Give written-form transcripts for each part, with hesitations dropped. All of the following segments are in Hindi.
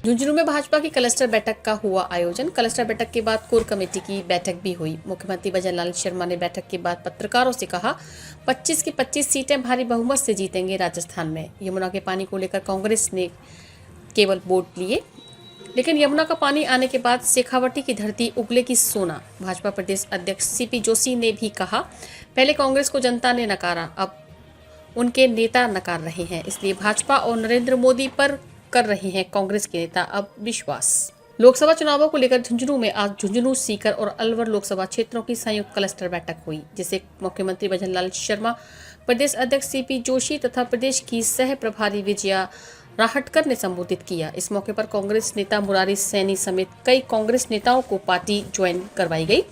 झुंझुनू में भाजपा की क्लस्टर बैठक का हुआ आयोजन। क्लस्टर बैठक के बाद कोर कमेटी की बैठक भी हुई। मुख्यमंत्री भजनलाल शर्मा ने बैठक के बाद पत्रकारों से कहा, 25 की 25 सीटें भारी बहुमत से जीतेंगे राजस्थान में। यमुना के पानी को लेकर कांग्रेस ने केवल वोट लिए, लेकिन यमुना का पानी आने के बाद शेखावटी की धरती उगलेगी सोना। भाजपा प्रदेश अध्यक्ष सीपी जोशी ने भी कहा, पहले कांग्रेस को जनता ने नकारा, अब उनके नेता नकार रहे हैं, इसलिए भाजपा और नरेंद्र मोदी पर कर रहे हैं कांग्रेस के नेता अब विश्वास। लोकसभा चुनावों को लेकर झुंझुनू में आज झुंझुनू, सीकर और अलवर लोकसभा क्षेत्रों की संयुक्त क्लस्टर बैठक हुई, जिसे मुख्यमंत्री भजनलाल शर्मा, प्रदेश अध्यक्ष सीपी जोशी तथा प्रदेश की सह प्रभारी विजया राहटकर ने संबोधित किया। इस मौके पर कांग्रेस नेता मुरारी सैनी समेत कई कांग्रेस नेताओं को पार्टी ज्वाइन करवाई गई।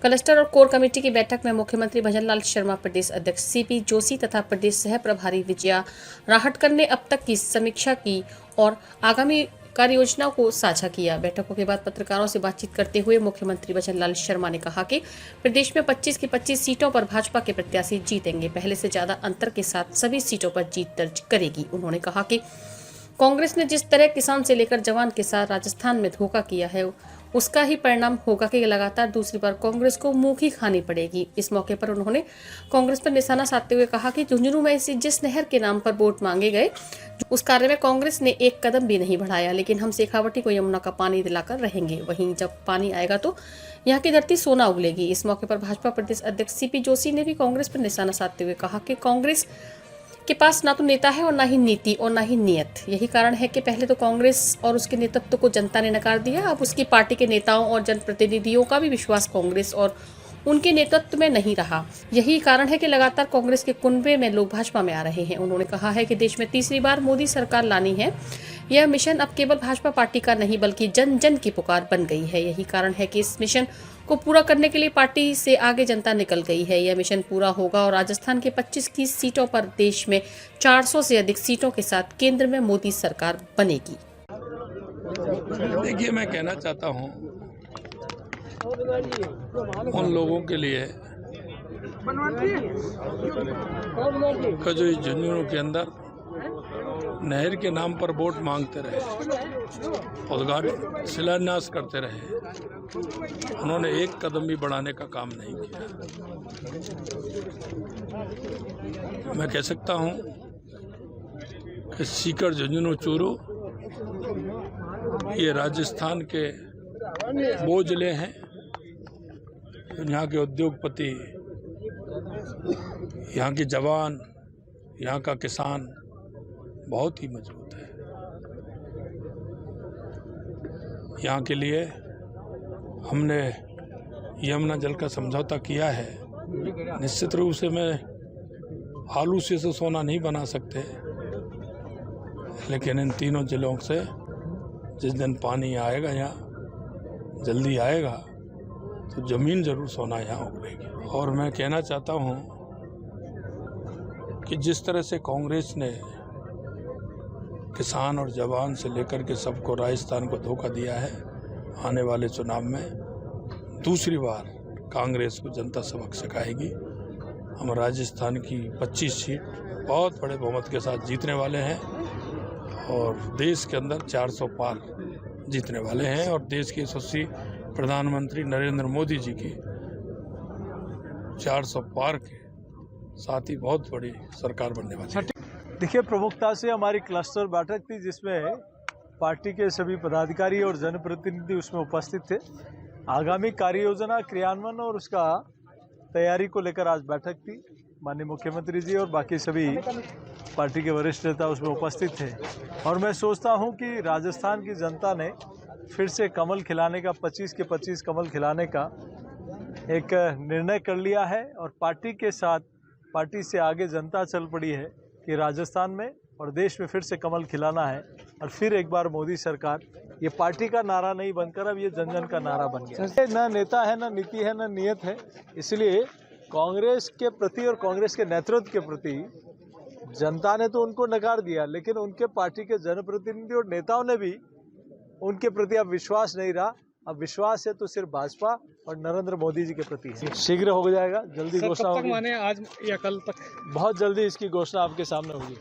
क्लस्टर और कोर कमेटी की बैठक में मुख्यमंत्री भजनलाल शर्मा, प्रदेश अध्यक्ष सीपी जोशी तथा प्रदेश सह प्रभारी विजया राहटकर ने अब तक की समीक्षा की और आगामी कार्य योजनाओं को साझा किया। बैठकों के बाद पत्रकारों से बातचीत करते हुए मुख्यमंत्री भजनलाल शर्मा ने कहा कि प्रदेश में 25 की 25 सीटों पर भाजपा के प्रत्याशी जीतेंगे, पहले से ज्यादा अंतर के साथ सभी सीटों पर जीत दर्ज करेगी। उन्होंने कहा कि कांग्रेस ने जिस तरह किसान से लेकर जवान के साथ राजस्थान में धोखा किया है, उसका ही परिणाम होगा कि लगातार दूसरी बार कांग्रेस को मुंह की खानी पड़ेगी। इस मौके पर उन्होंने कांग्रेस पर निशाना साधते हुए कहा कि झुंझुनू में ऐसी जिस नहर के नाम पर वोट मांगे गए, उस कार्य में कांग्रेस ने एक कदम भी नहीं बढ़ाया, लेकिन हम शेखावटी को यमुना का पानी दिलाकर रहेंगे। वहीं जब पानी आएगा तो यहाँ की धरती सोना उगलेगी। इस मौके पर भाजपा प्रदेश अध्यक्ष सीपी जोशी ने भी कांग्रेस पर निशाना साधते हुए कहा कि कांग्रेस के पास ना तो नेता है और ना ही नीति और ना ही नियत। यही कारण है कि पहले तो कांग्रेस और उसके नेतृत्व को जनता ने नकार दिया, अब उसकी पार्टी के नेताओं और जनप्रतिनिधियों का भी विश्वास कांग्रेस और उनके नेतृत्व में नहीं रहा। यही कारण है कि लगातार कांग्रेस के कुनबे में लोग भाजपा में आ रहे हैं। उन्होंने कहा है कि देश में तीसरी बार मोदी सरकार लानी है। यह मिशन अब केवल भाजपा पार्टी का नहीं बल्कि जन जन की पुकार बन गई है। यही कारण है कि इस मिशन को पूरा करने के लिए पार्टी से आगे जनता निकल गई है। यह मिशन पूरा होगा और राजस्थान के 25 की सीटों पर देश में 400 से अधिक सीटों के साथ केंद्र में मोदी सरकार बनेगी। देखिए, मैं कहना चाहता हूं उन लोगों के लिए जो इस झुंझुनू के अंदर नहर के नाम पर वोट मांगते रहे, उद्घाटन शिलान्यास करते रहे, उन्होंने एक कदम भी बढ़ाने का काम नहीं किया। मैं कह सकता हूं कि सीकर, झुंझुनू, चूरू ये राजस्थान के वो जिले हैं। यहाँ के उद्योगपति, यहाँ के जवान, यहाँ का किसान बहुत ही मजबूत है। यहाँ के लिए हमने यमुना जल का समझौता किया है। निश्चित रूप से मैं आलू से तो सोना नहीं बना सकते, लेकिन इन तीनों जिलों से जिस दिन पानी आएगा, यहाँ जल्दी आएगा, तो जमीन जरूर सोना यहाँ उगलेगी। और मैं कहना चाहता हूँ कि जिस तरह से कांग्रेस ने किसान और जवान से लेकर के सबको राजस्थान को धोखा दिया है, आने वाले चुनाव में दूसरी बार कांग्रेस को जनता सबक सिखाएगी। हम राजस्थान की 25 सीट बहुत बड़े बहुमत के साथ जीतने वाले हैं और देश के अंदर 400 पार जीतने वाले हैं और देश के यशस्वी प्रधानमंत्री नरेंद्र मोदी जी की 400 पार के साथ ही बहुत बड़ी सरकार बनने वाली है। देखिए, प्रमुखता से हमारी क्लस्टर बैठक थी, जिसमें पार्टी के सभी पदाधिकारी और जनप्रतिनिधि उसमें उपस्थित थे। आगामी कार्य योजना क्रियान्वयन और उसका तैयारी को लेकर आज बैठक थी। माननीय मुख्यमंत्री जी और बाकी सभी पार्टी के वरिष्ठ नेता उसमें उपस्थित थे और मैं सोचता हूं कि राजस्थान की जनता ने फिर से कमल खिलाने का, 25 के 25 कमल खिलाने का एक निर्णय कर लिया है और पार्टी के साथ, पार्टी से आगे जनता चल पड़ी है कि राजस्थान में और देश में फिर से कमल खिलाना है और फिर एक बार मोदी सरकार। ये पार्टी का नारा नहीं बनकर अब ये जन जन का नारा बन गया। न नेता है, न नीति है, न नियत है। इसलिए कांग्रेस के प्रति और कांग्रेस के नेतृत्व के प्रति जनता ने तो उनको नकार दिया, लेकिन उनके पार्टी के जनप्रतिनिधि और नेताओं ने भी उनके प्रति अब विश्वास नहीं रहा। अब विश्वास है तो सिर्फ भाजपा और नरेंद्र मोदी जी के प्रति है। शीघ्र हो जाएगा, जल्दी घोषणा होगी। आज या कल तक? बहुत जल्दी इसकी घोषणा आपके सामने होगी।